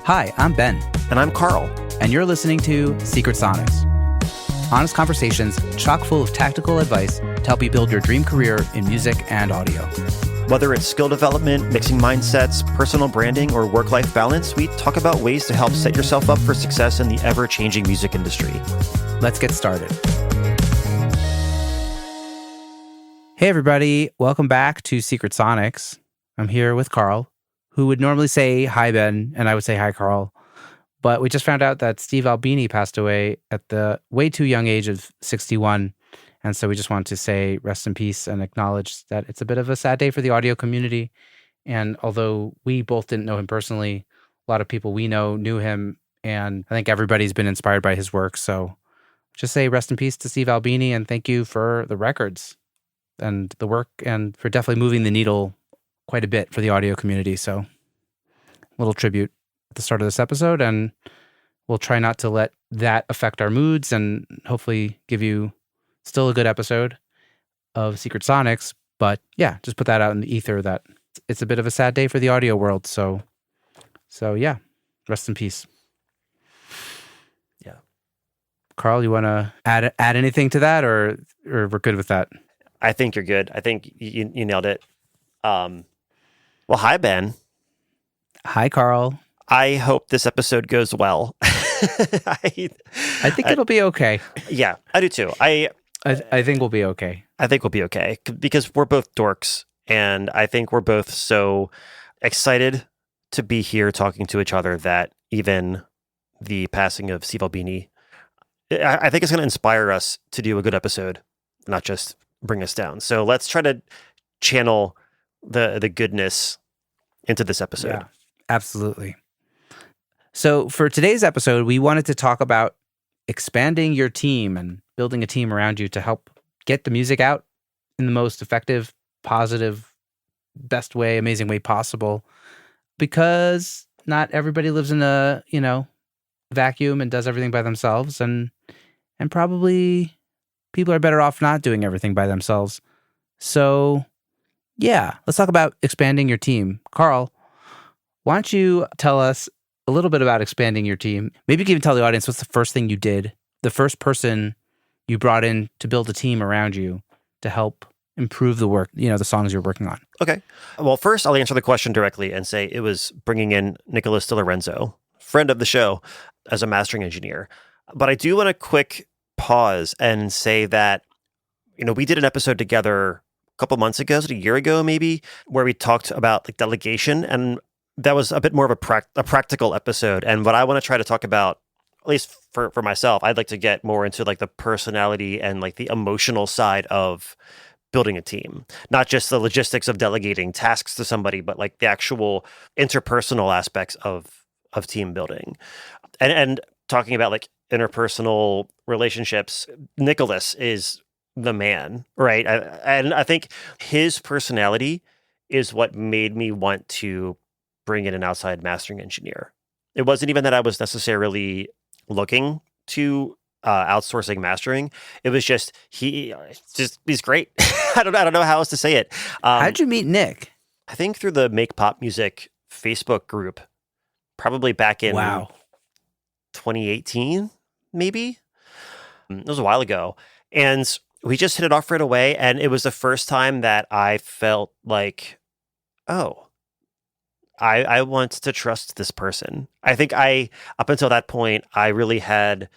Hi, I'm Ben. And I'm Carl. And you're listening to Secret Sonics. Honest conversations chock full of tactical advice to help you build your dream career in music and audio. Whether it's skill development, mixing mindsets, personal branding, or work-life balance, we talk about ways to help set yourself up for success in the ever-changing music industry. Let's get started. Hey, everybody. Welcome back to Secret Sonics. I'm here with Carl, who would normally say, hi, Ben, and I would say, hi, Carl. But we just found out that Steve Albini passed away at the way too young age of 61. And so we just wanted to say rest in peace and acknowledge that it's a bit of a sad day for the audio community. And although we both didn't know him personally, a lot of people we know knew him. And I think everybody's been inspired by his work. So just say rest in peace to Steve Albini and thank you for the records and the work and for definitely moving the needle quite a bit for the audio community. So a little tribute at the start of this episode, and we'll try not to let that affect our moods and hopefully give you still a good episode of Secret Sonics. But yeah, just put that out in the ether that it's a bit of a sad day for the audio world. So yeah, rest in peace. Yeah. Carl, you want to add anything to that, or we're good with that? I think you're good. I think you nailed it. Well, hi, Ben. Hi, Carl. I hope this episode goes well. I think it'll be okay. Yeah, I do too. I think we'll be okay. I think we'll be okay because we're both dorks, and I think we're both so excited to be here talking to each other that even the passing of Steve Albini, I think it's going to inspire us to do a good episode, not just bring us down. So let's try to channel the goodness into this episode. Yeah, absolutely. So for today's episode, we wanted to talk about expanding your team and building a team around you to help get the music out in the most effective, positive, best way, amazing way possible. Because not everybody lives in a, vacuum and does everything by themselves, and probably people are better off not doing everything by themselves. So yeah, let's talk about expanding your team. Carl, why don't you tell us a little bit about expanding your team? Maybe you can even tell the audience what's the first thing you did, the first person you brought in to build a team around you to help improve the work, the songs you're working on. Okay. Well, first I'll answer the question directly and say it was bringing in Nicholas DiLorenzo, friend of the show, as a mastering engineer. But I do want to quick pause and say that, we did an episode together a couple months ago, a year ago maybe, where we talked about like delegation, and that was a bit more of a practical episode. And what I want to try to talk about, at least for myself, I'd like to get more into like the personality and like the emotional side of building a team, not just the logistics of delegating tasks to somebody, but like the actual interpersonal aspects of team building, and talking about like interpersonal relationships. Nicholas is the man, right? And I think his personality is what made me want to bring in an outside mastering engineer. It wasn't even that I was necessarily looking to outsourcing mastering. It was just he's great. I don't know how else to say it. How'd you meet Nick? I think through the Make Pop Music Facebook group, probably back in 2018, maybe. It was a while ago, and we just hit it off right away. And it was the first time that I felt like, oh, I want to trust this person. I think up until that point, I really had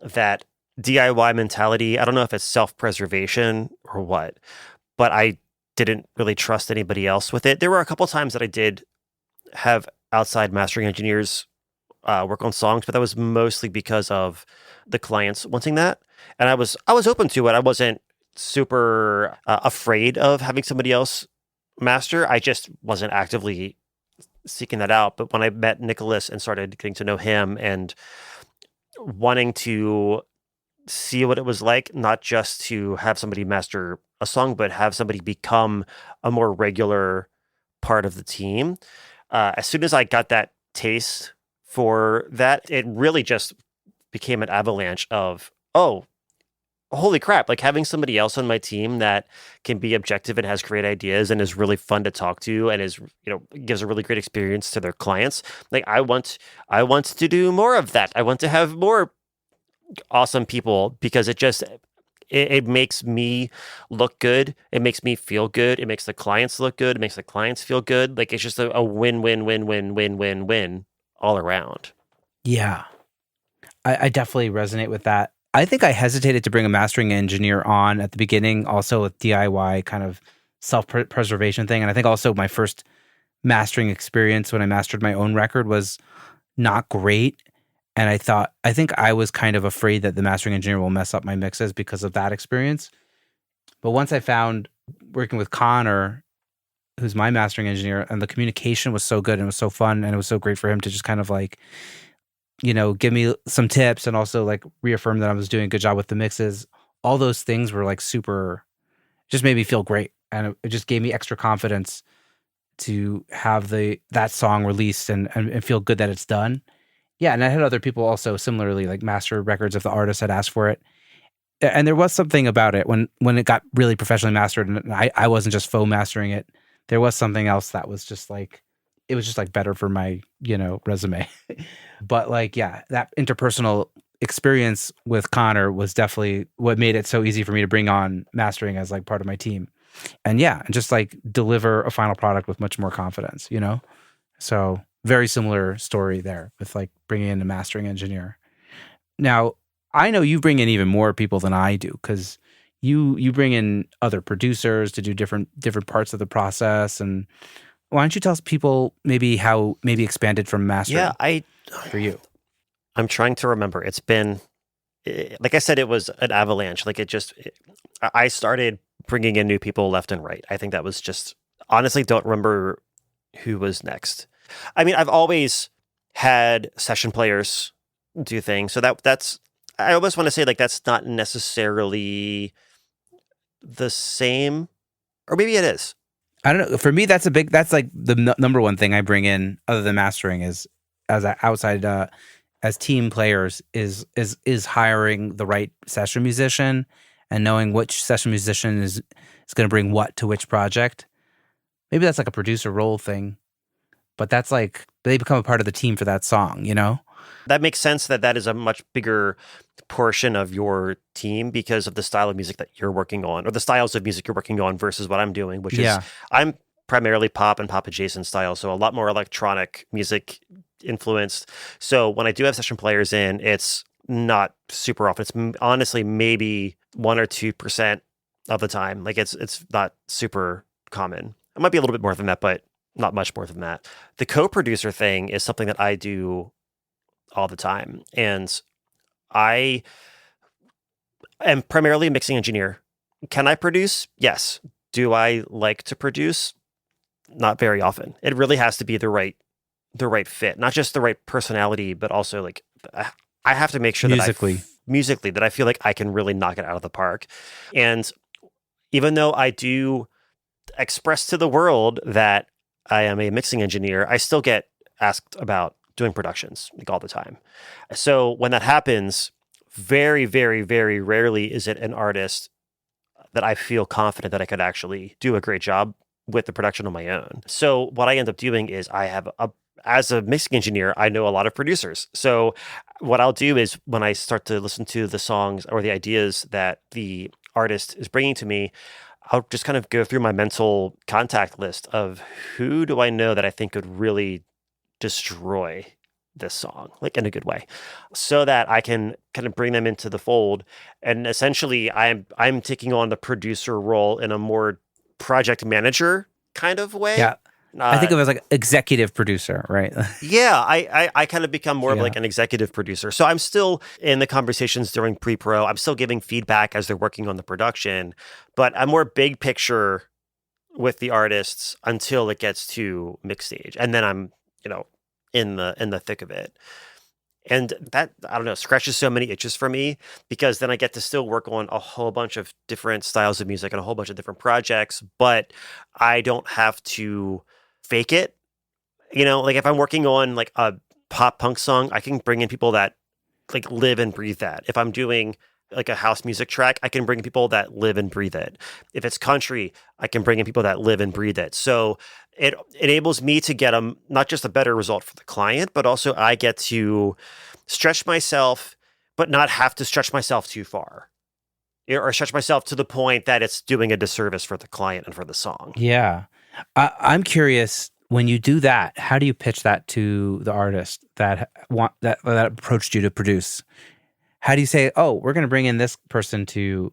that DIY mentality. I don't know if it's self-preservation or what, but I didn't really trust anybody else with it. There were a couple times that I did have outside mastering engineers work on songs, but that was mostly because of the clients wanting that. And I was open to it. I wasn't super afraid of having somebody else master. I just wasn't actively seeking that out. But when I met Nicholas and started getting to know him and wanting to see what it was like, not just to have somebody master a song, but have somebody become a more regular part of the team. As soon as I got that taste for that, it really just became an avalanche of, oh, holy crap, like having somebody else on my team that can be objective and has great ideas and is really fun to talk to and is, gives a really great experience to their clients. Like I want to do more of that. I want to have more awesome people because it makes me look good. It makes me feel good. It makes the clients look good. It makes the clients feel good. Like it's just a win, win, win, win, win, win, win all around. Yeah. I definitely resonate with that. I think I hesitated to bring a mastering engineer on at the beginning, also with DIY kind of self-preservation thing. And I think also my first mastering experience when I mastered my own record was not great. And I think I was kind of afraid that the mastering engineer will mess up my mixes because of that experience. But once I found working with Connor, who's my mastering engineer, and the communication was so good and it was so fun and it was so great for him to just kind of like, give me some tips and also like reaffirm that I was doing a good job with the mixes. All those things were like super, just made me feel great. And it just gave me extra confidence to have that song released and feel good that it's done. Yeah. And I had other people also similarly like master records if the artist had asked for it. And there was something about it when it got really professionally mastered and I wasn't just faux mastering it. There was something else that was just like, it was just like better for my, resume. But like, yeah, that interpersonal experience with Connor was definitely what made it so easy for me to bring on mastering as like part of my team. And yeah, and just like deliver a final product with much more confidence, So very similar story there with like bringing in a mastering engineer. Now, I know you bring in even more people than I do because you bring in other producers to do different parts of the process. And why don't you tell people maybe how expanded from mastering for you? I'm trying to remember. It's been, like I said, it was an avalanche. Like I started bringing in new people left and right. I think that was just, honestly, don't remember who was next. I mean, I've always had session players do things. So that's, I almost want to say like, that's not necessarily the same, or maybe it is. I don't know. For me, that's like the number one thing I bring in other than mastering is as outside, as team players is hiring the right session musician and knowing which session musician is going to bring what to which project. Maybe that's like a producer role thing, but that's like they become a part of the team for that song, That makes sense that is a much bigger portion of your team because of the style of music that you're working on or the styles of music you're working on versus what I'm doing, which is I'm primarily pop and pop adjacent style. So a lot more electronic music influenced. So when I do have session players in, it's not super often. It's honestly maybe 1 or 2% of the time. Like it's not super common. It might be a little bit more than that, but not much more than that. The co-producer thing is something that I do all the time. And I am primarily a mixing engineer. Can I produce? Yes. Do I like to produce? Not very often. It really has to be the right fit, not just the right personality, but also like I have to make sure musically that I feel like I can really knock it out of the park. And even though I do express to the world that I am a mixing engineer, I still get asked about doing productions like all the time. So when that happens, very, very, very rarely is it an artist that I feel confident that I could actually do a great job with the production on my own. So what I end up doing is as a mixing engineer, I know a lot of producers. So what I'll do is when I start to listen to the songs or the ideas that the artist is bringing to me, I'll just kind of go through my mental contact list of who do I know that I think could really destroy this song, like in a good way, so that I can kind of bring them into the fold. And essentially I'm taking on the producer role in a more project manager kind of way. Yeah. I think of it as like executive producer, right? Yeah, I kind of become more of like an executive producer. So I'm still in the conversations during pre-pro. I'm still giving feedback as they're working on the production, but I'm more big picture with the artists until it gets to mix stage. And then I'm, in the thick of it. And that, I don't know, scratches so many itches for me because then I get to still work on a whole bunch of different styles of music and a whole bunch of different projects, but I don't have to fake it. Like if I'm working on like a pop punk song, I can bring in people that like live and breathe that. If I'm doing like a house music track, I can bring in people that live and breathe it. If it's country, I can bring in people that live and breathe it. So it enables me to get not just a better result for the client, but also I get to stretch myself, but not have to stretch myself too far, or stretch myself to the point that it's doing a disservice for the client and for the song. Yeah. I'm curious, when you do that, how do you pitch that to the artist that approached you to produce? How do you say, oh, we're going to bring in this person to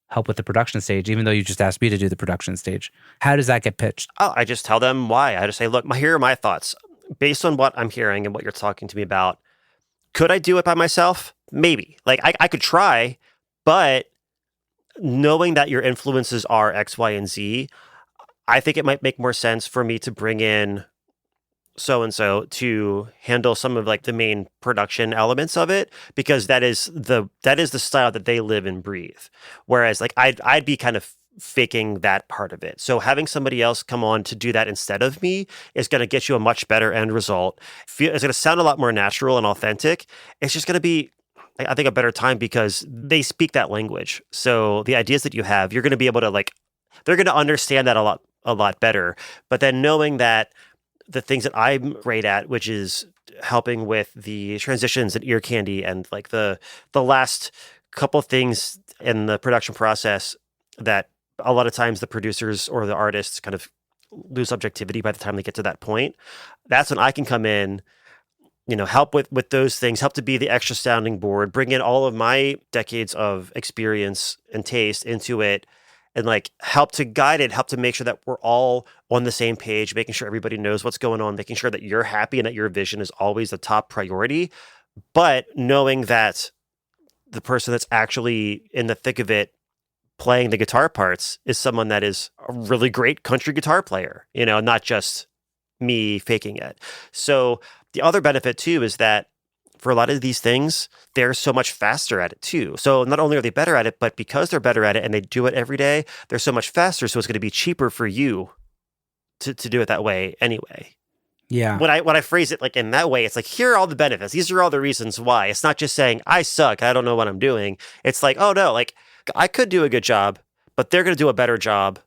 help with the production stage, even though you just asked me to do the production stage? How does that get pitched? Oh, I just tell them why. I just say, look, here are my thoughts. Based on what I'm hearing and what you're talking to me about, could I do it by myself? Maybe. Like, I could try, but knowing that your influences are X, Y, and Z, I think it might make more sense for me to bring in so-and-so to handle some of like the main production elements of it, because that is the style that they live and breathe. Whereas like I'd be kind of faking that part of it. So having somebody else come on to do that instead of me is going to get you a much better end result. It's going to sound a lot more natural and authentic. It's just going to be, I think, a better time because they speak that language. So the ideas that you have, you're going to be able to they're going to understand that a lot better. But then knowing that the things that I'm great at, which is helping with the transitions and ear candy and like the last couple things in the production process that a lot of times the producers or the artists kind of lose objectivity by the time they get to that point. That's when I can come in, help with those things, help to be the extra sounding board, bring in all of my decades of experience and taste into it, and like help to guide it, help to make sure that we're all on the same page, making sure everybody knows what's going on, making sure that you're happy and that your vision is always the top priority. But knowing that the person that's actually in the thick of it playing the guitar parts is someone that is a really great country guitar player, not just me faking it. So the other benefit too is that for a lot of these things, they're so much faster at it too. So not only are they better at it, but because they're better at it and they do it every day, they're so much faster. So it's going to be cheaper for you to do it that way anyway. Yeah. When I phrase it like in that way, it's like, here are all the benefits. These are all the reasons why. It's not just saying, I suck, I don't know what I'm doing. It's like, oh no, like I could do a good job, but they're going to do a better job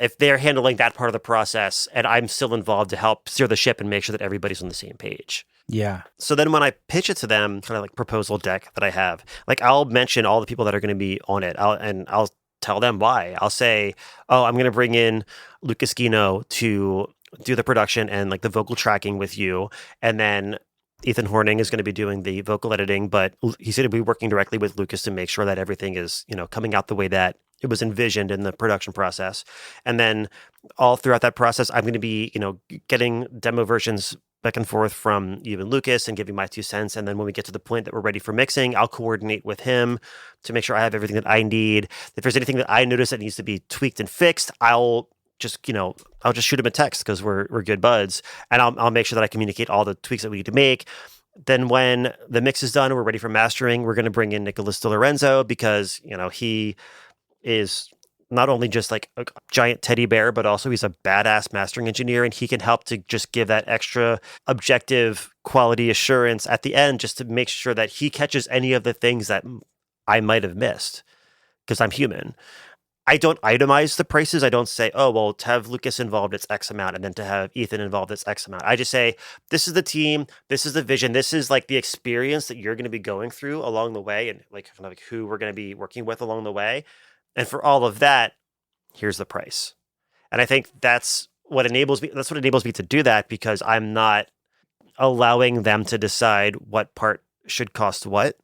if they're handling that part of the process and I'm still involved to help steer the ship and make sure that everybody's on the same page. Yeah. So then when I pitch it to them, kind of like proposal deck that I have, like I'll mention all the people that are going to be on it. I'll tell them why. I'll say, oh, I'm going to bring in Lucas Guino to do the production and like the vocal tracking with you. And then Ethan Horning is going to be doing the vocal editing, but he's going to be working directly with Lucas to make sure that everything is, coming out the way that it was envisioned in the production process. And then all throughout that process, I'm going to be, getting demo versions back and forth from you and Lucas and giving my 2 cents. And then when we get to the point that we're ready for mixing, I'll coordinate with him to make sure I have everything that I need. If there's anything that I notice that needs to be tweaked and fixed, I'll just shoot him a text because we're good buds. And I'll make sure that I communicate all the tweaks that we need to make. Then when the mix is done and we're ready for mastering, we're going to bring in Nicholas DiLorenzo because, he is not only just like a giant teddy bear, but also he's a badass mastering engineer, and he can help to just give that extra objective quality assurance at the end, just to make sure that he catches any of the things that I might have missed, because I'm human. I don't itemize the prices. I don't say, oh, well, to have Lucas involved, it's X amount, and then to have Ethan involved, it's X amount. I just say, this is the team, this is the vision, this is like the experience that you're going to be going through along the way, and like kind of like who we're going to be working with along the way. And for all of that, here's the price. And I think that's what enables me. That's what enables me to do that, because I'm not allowing them to decide what part should cost what.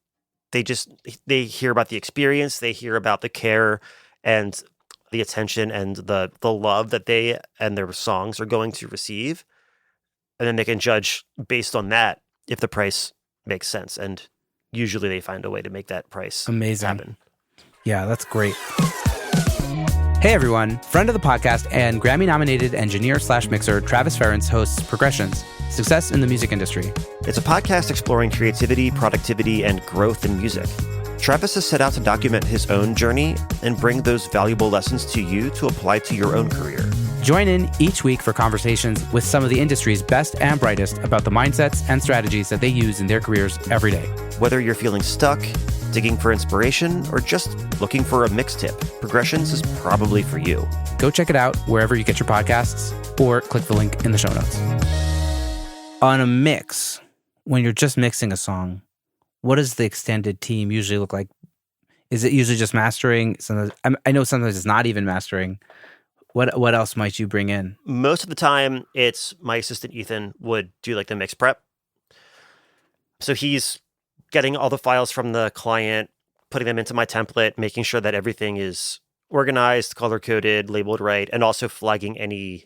They hear about the experience, they hear about the care and the attention and the love that they and their songs are going to receive. And then they can judge based on that if the price makes sense. And usually they find a way to make that price happen. Yeah, that's great. Hey everyone, friend of the podcast and Grammy-nominated engineer/mixer Travis Ferentz hosts Progressions, Success in the Music Industry. It's a podcast exploring creativity, productivity, and growth in music. Travis has set out to document his own journey and bring those valuable lessons to you to apply to your own career. Join in each week for conversations with some of the industry's best and brightest about the mindsets and strategies that they use in their careers every day. Whether you're feeling stuck, digging for inspiration, or just looking for a mix tip, Progressions is probably for you. Go check it out wherever you get your podcasts or click the link in the show notes. On a mix, when you're just mixing a song, what does the extended team usually look like? Is it usually just mastering? Sometimes, I know sometimes it's not even mastering. What else might you bring in? Most of the time, it's my assistant Ethan would do like the mix prep. So he's getting all the files from the client, putting them into my template, making sure that everything is organized, color-coded, labeled right, and also flagging any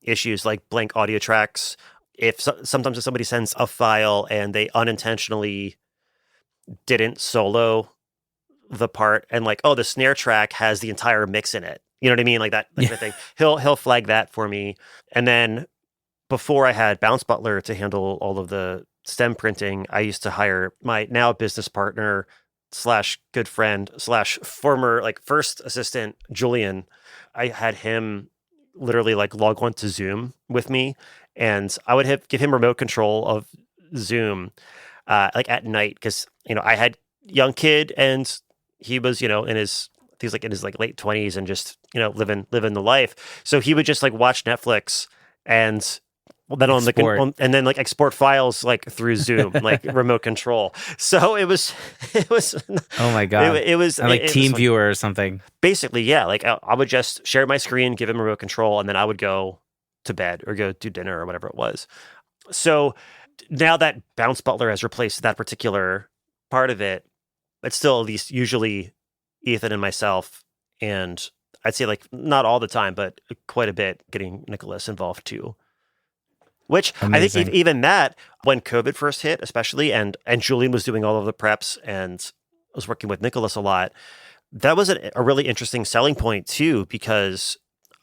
issues like blank audio tracks. Sometimes if somebody sends a file and they unintentionally didn't solo the part and like, oh, the snare track has the entire mix in it. You know what I mean? Like that kind of thing. He'll flag that for me. And then before I had Bounce Butler to handle all of the stem printing, I used to hire my now business partner / good friend / former like first assistant, Julian. I had him literally like log on to Zoom with me, and I would give him remote control of Zoom like at night because I had young kid and he was in his late 20s and just living the life. So he would just like watch Netflix and then and then like export files like through Zoom, like remote control. So it was oh my God. It was like TeamViewer or something. Basically, yeah. Like I would just share my screen, give him remote control, and then I would go to bed or go do dinner or whatever it was. So now that Bounce Butler has replaced that particular part of it, it's still at least usually Ethan and myself, and I'd say like not all the time, but quite a bit getting Nicholas involved too. Which Amazing. I think even that, when COVID first hit, especially, and Julian was doing all of the preps and was working with Nicholas a lot, that was a really interesting selling point too, because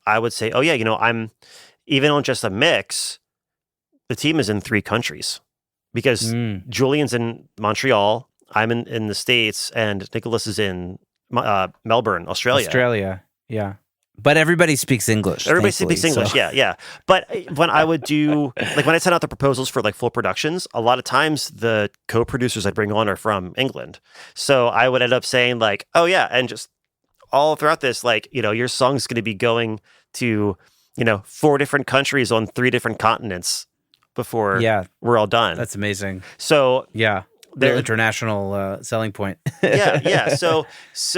I would say, oh yeah, I'm even on just a mix, the team is in 3 countries because Julian's in Montreal, I'm in the States, and Nicholas is in Melbourne, Australia. Australia, yeah. But everybody speaks English. Everybody speaks English, so. Yeah. But when I would do, like when I sent out the proposals for like full productions, a lot of times the co-producers I'd bring on are from England. So I would end up saying like, oh yeah, and just all throughout this, like, your song's going to be going to, 4 different countries on 3 different continents before we're all done. That's amazing. So yeah. The international selling point. yeah. So,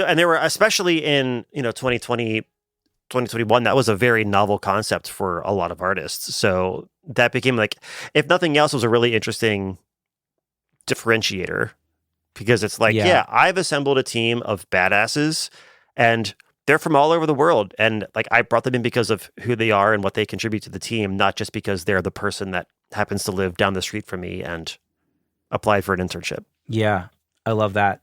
and there were, especially in, 2020, 2021, that was a very novel concept for a lot of artists. So that became like, if nothing else, was a really interesting differentiator because it's like, I've assembled a team of badasses and they're from all over the world. And like, I brought them in because of who they are and what they contribute to the team, not just because they're the person that happens to live down the street from me and applied for an internship. Yeah, I love that.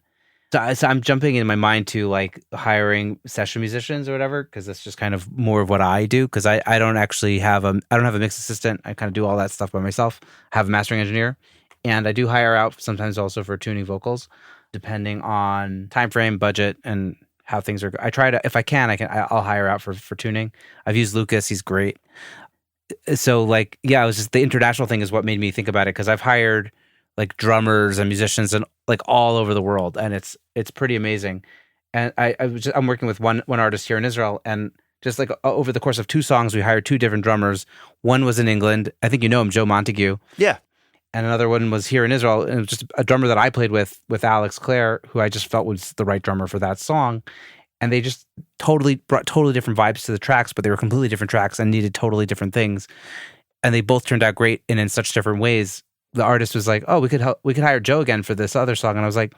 So I'm jumping in my mind to like hiring session musicians or whatever, because that's just kind of more of what I do. Because I don't actually have I don't have a mix assistant. I kind of do all that stuff by myself. I have a mastering engineer, and I do hire out sometimes also for tuning vocals, depending on time frame, budget, and how things are. I try to, if I can, I'll hire out for tuning. I've used Lucas; he's great. So like, yeah, it was just the international thing is what made me think about it, because I've hired like drummers and musicians and like all over the world, and it's pretty amazing. And I'm working with one artist here in Israel, and just like over the course of 2 songs, we hired 2 different drummers. One was in England, I think you know him, Joe Montague. Yeah. And another one was here in Israel, and it was just a drummer that I played with Alex Clare, who I just felt was the right drummer for that song. And they just brought totally different vibes to the tracks, but they were completely different tracks and needed totally different things. And they both turned out great and in such different ways. The artist was like, "Oh, we could hire Joe again for this other song," and I was like,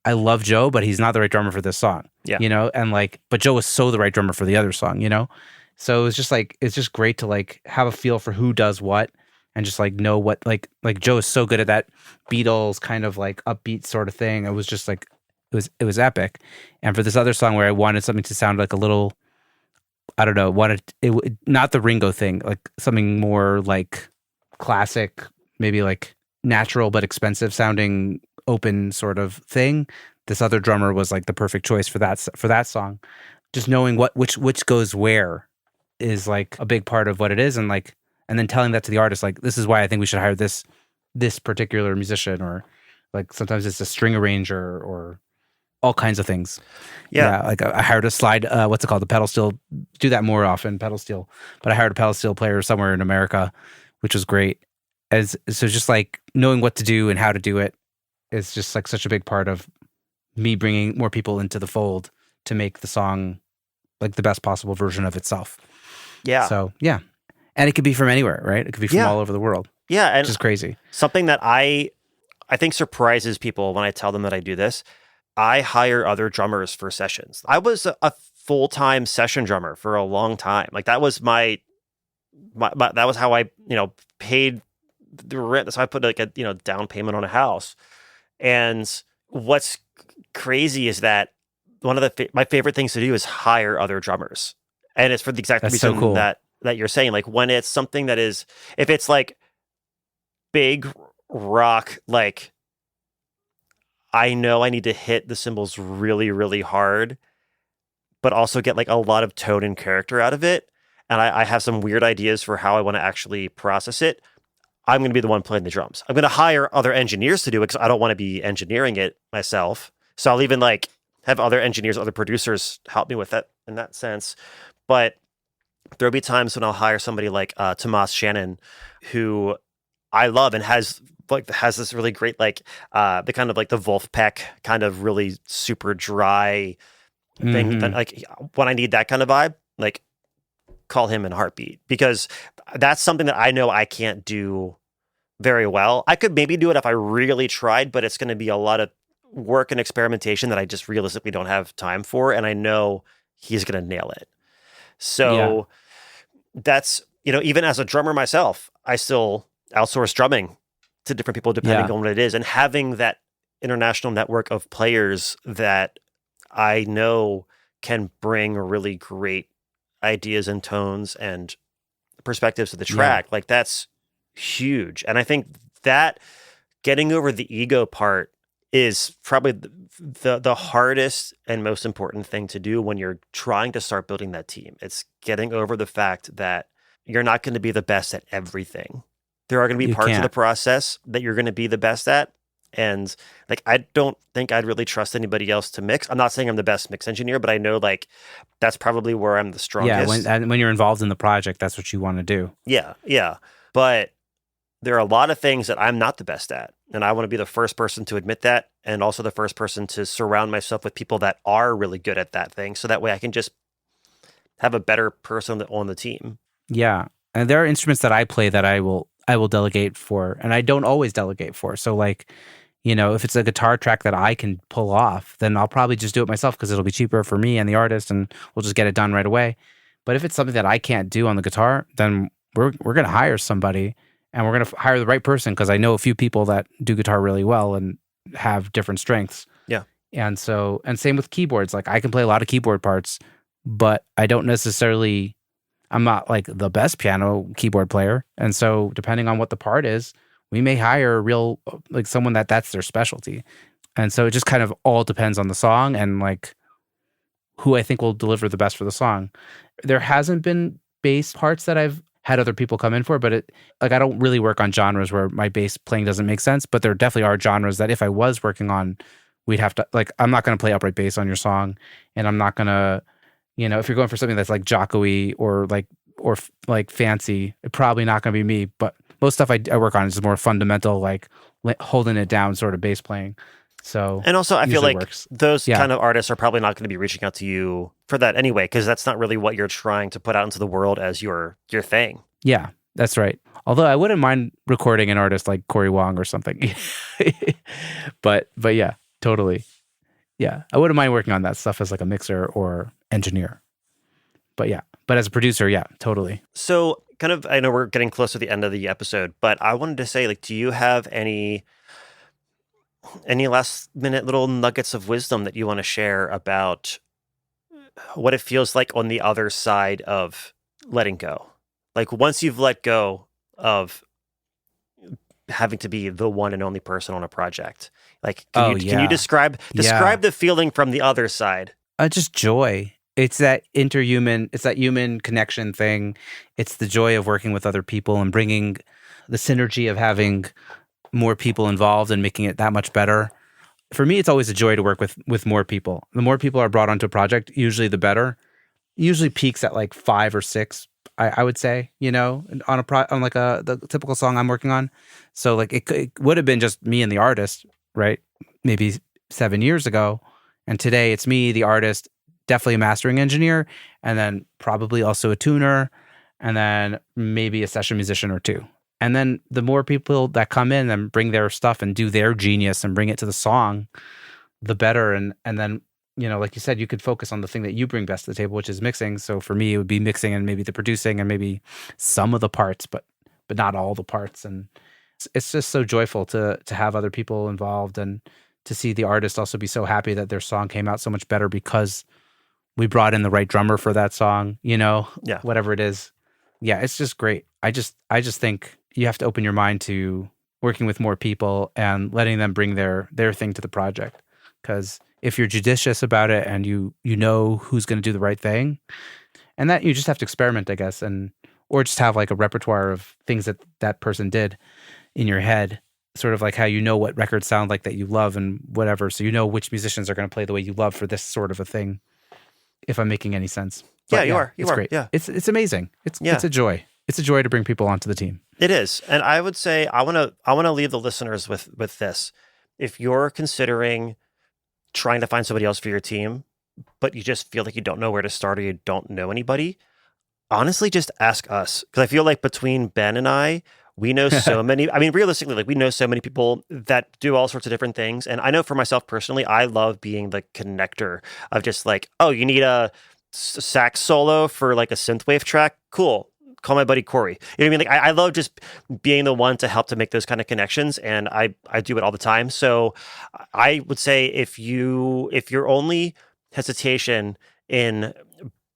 "I love Joe, but he's not the right drummer for this song." Yeah, and like, but Joe was so the right drummer for the other song, So it was just like, it's just great to like have a feel for who does what, and just like know what like Joe is so good at that Beatles kind of like upbeat sort of thing. It was just like it was epic. And for this other song where I wanted something to sound like a little, I don't know, not the Ringo thing, like something more like classic, maybe like natural but expensive sounding open sort of thing. This other drummer was like the perfect choice for that song. Just knowing which goes where is like a big part of what it is, and then telling that to the artist, like, this is why I think we should hire this particular musician, or like sometimes it's a string arranger or all kinds of things. Yeah. Yeah, like I hired a slide, what's it called? The pedal steel. Do that more often, pedal steel. But I hired a pedal steel player somewhere in America, which was great. So just like knowing what to do and how to do it is just like such a big part of me bringing more people into the fold to make the song like the best possible version of itself. Yeah. So yeah, and it could be from anywhere, right? It could be from all over the world. Yeah, and which is crazy. Something that I think surprises people when I tell them that I do this. I hire other drummers for sessions. I was a full-time session drummer for a long time. Like that was my that was how I, paid the rent. That's how I put like a, down payment on a house. And what's crazy is that one of my favorite things to do is hire other drummers. And it's for the exact reason so cool. that you're saying. Like when it's something that is, if it's like big rock, like I know I need to hit the cymbals really, really hard, but also get like a lot of tone and character out of it. And I have some weird ideas for how I want to actually process it. I'm going to be the one playing the drums. I'm going to hire other engineers to do it because I don't want to be engineering it myself. So I'll even like have other engineers, other producers help me with that in that sense. But there'll be times when I'll hire somebody like Tomas Shannon, who I love and has this really great the kind of like the Wolfpack kind of really super dry thing. Mm-hmm. That, like when I need that kind of vibe, like call him in a heartbeat, because that's something that I know I can't do very well. I could maybe do it if I really tried, but it's going to be a lot of work and experimentation that I just realistically don't have time for. And I know he's going to nail it. So that's, even as a drummer myself, I still outsource drumming to different people depending on what it is. And having that international network of players that I know can bring really great ideas and tones and perspectives to the track, like that's huge. And I think that getting over the ego part is probably the hardest and most important thing to do when you're trying to start building that team. It's getting over the fact that you're not going to be the best at everything. There are going to be parts of the process that you're going to be the best at. And like, I don't think I'd really trust anybody else to mix. I'm not saying I'm the best mix engineer, but I know like that's probably where I'm the strongest. Yeah, when you're involved in the project, that's what you want to do. Yeah. But there are a lot of things that I'm not the best at. And I want to be the first person to admit that, and also the first person to surround myself with people that are really good at that thing. So that way I can just have a better person on the team. Yeah. And there are instruments that I play that I will delegate for, and I don't always delegate for. So like, if it's a guitar track that I can pull off, then I'll probably just do it myself because it'll be cheaper for me and the artist, and we'll just get it done right away. But if it's something that I can't do on the guitar, then we're going to hire somebody, and we're going to hire the right person, because I know a few people that do guitar really well and have different strengths. Yeah. And same with keyboards. Like I can play a lot of keyboard parts, but I'm not like the best piano keyboard player. And so depending on what the part is, we may hire like someone that's their specialty. And so it just kind of all depends on the song and like who I think will deliver the best for the song. There hasn't been bass parts that I've had other people come in for, but I don't really work on genres where my bass playing doesn't make sense, but there definitely are genres that if I was working on, we'd have to, like, I'm not going to play upright bass on your song, and I'm not going to, if you're going for something that's like jocko-y or fancy, it's probably not going to be me. But most stuff I work on is more fundamental, like holding it down sort of bass playing. So, and also I feel like those kind of artists are probably not going to be reaching out to you for that anyway, because that's not really what you're trying to put out into the world as your thing. Yeah, that's right. Although I wouldn't mind recording an artist like Corey Wong or something. but yeah, totally. Yeah, I wouldn't mind working on that stuff as like a mixer or engineer. But as a producer, yeah, totally. So kind of, I know we're getting close to the end of the episode, but I wanted to say, like, do you have any last minute little nuggets of wisdom that you want to share about what it feels like on the other side of letting go? Like once you've let go of having to be the one and only person on a project, like, can you describe the feeling from the other side? Just joy. It's that human connection thing. It's the joy of working with other people and bringing the synergy of having more people involved and making it that much better. for me, it's always a joy to work with more people. The more people are brought onto a project, usually the better. Usually peaks at like 5 or 6, I would say, on on like the typical song I'm working on. So like it would have been just me and the artist, right? Maybe 7 years ago. And today it's me, the artist, definitely a mastering engineer, and then probably also a tuner, and then maybe a session musician or 2. And then the more people that come in and bring their stuff and do their genius and bring it to the song, the better. And then, like you said, you could focus on the thing that you bring best to the table, which is mixing. So for me, it would be mixing and maybe the producing and maybe some of the parts, but not all the parts. And it's just so joyful to have other people involved and to see the artist also be so happy that their song came out so much better because we brought in the right drummer for that song, whatever it is. Yeah, it's just great. I just think you have to open your mind to working with more people and letting them bring their thing to the project. Because if you're judicious about it and you know who's going to do the right thing, and that you just have to experiment, I guess, or just have like a repertoire of things that person did in your head, sort of like how what records sound like that you love and whatever. So which musicians are going to play the way you love for this sort of a thing. If I'm making any sense. But you are. It's great. Yeah, it's amazing. It's a joy. It's a joy to bring people onto the team. It is, and I would say I want to leave the listeners with this. If you're considering trying to find somebody else for your team, but you just feel like you don't know where to start or you don't know anybody, honestly, just ask us, because I feel like between Ben and I, we know so many. I mean, realistically, like we know so many people that do all sorts of different things. And I know for myself personally, I love being the connector of just like, oh, you need a sax solo for like a synthwave track? Cool. Call my buddy Corey. You know what I mean? Like I love just being the one to help to make those kind of connections, and I do it all the time. So I would say if your only hesitation in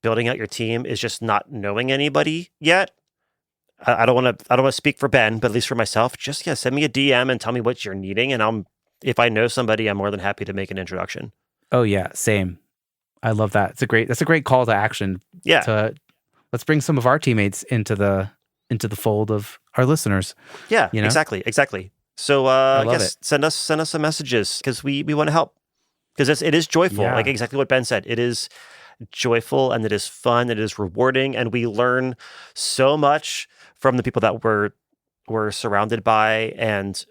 building out your team is just not knowing anybody yet, I don't want to speak for Ben, but at least for myself, just send me a DM and tell me what you're needing, and if I know somebody, I'm more than happy to make an introduction. Oh yeah, same. I love that. That's a great call to action. Yeah. Let's bring some of our teammates into the fold of our listeners. Yeah, exactly. So send us some messages because we want to help, because it is joyful. Yeah. Like exactly what Ben said. It is joyful and it is fun. It is rewarding, and we learn so much from the people that we're surrounded by, and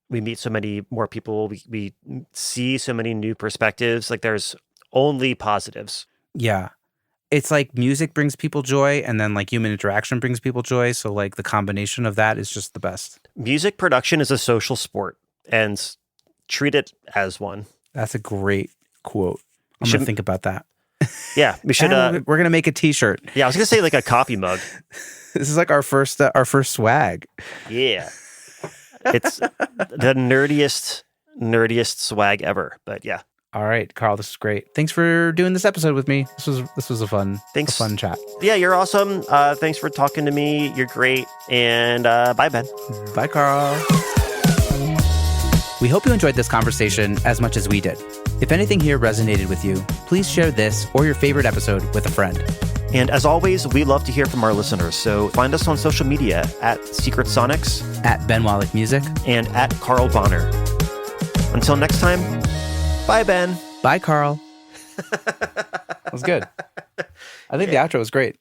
we meet so many more people. We see so many new perspectives. Like there's only positives. Yeah. It's like music brings people joy, and then like human interaction brings people joy. So like the combination of that is just the best. Music production is a social sport, and treat it as one. That's a great quote. I'm going to think about that. Yeah, we should. We're going to make a t-shirt. Yeah, I was going to say like a coffee mug. This is like our first swag. Yeah. It's the nerdiest swag ever, but yeah. All right, Carl, this is great. Thanks for doing this episode with me. This was a fun chat. Yeah, you're awesome. Thanks for talking to me. You're great. And bye, Ben. Bye, Carl. We hope you enjoyed this conversation as much as we did. If anything here resonated with you, please share this or your favorite episode with a friend. And as always, we love to hear from our listeners. So find us on social media at Secret Sonics, at Ben Wallach Music, and at Carl Bonner. Until next time, bye, Ben. Bye, Carl. That was good. I think the outro was great.